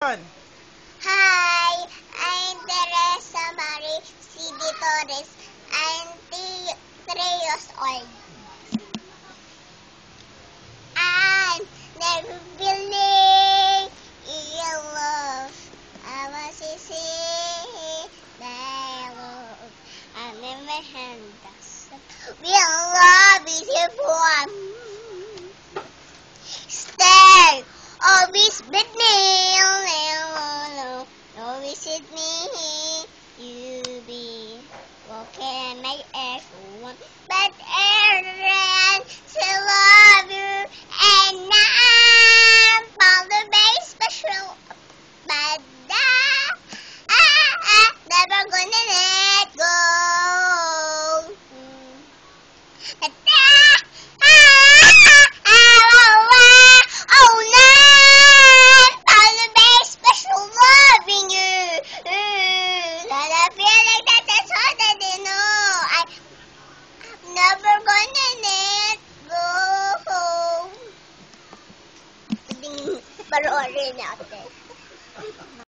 Hi, I'm Teresa Marie C.D. Torres. I'm 3 years old. I'm never believe in love. I was to see that love. I never had that. Real love is a form. Stay always with me. Always with me. You be walking my everyone, but everyone still love you, and I'm followed by special, but never gonna let go. Oh no! Followed by special loving you. And I feel like that's all that they know. I'm never gonna let go. Panoorin natin.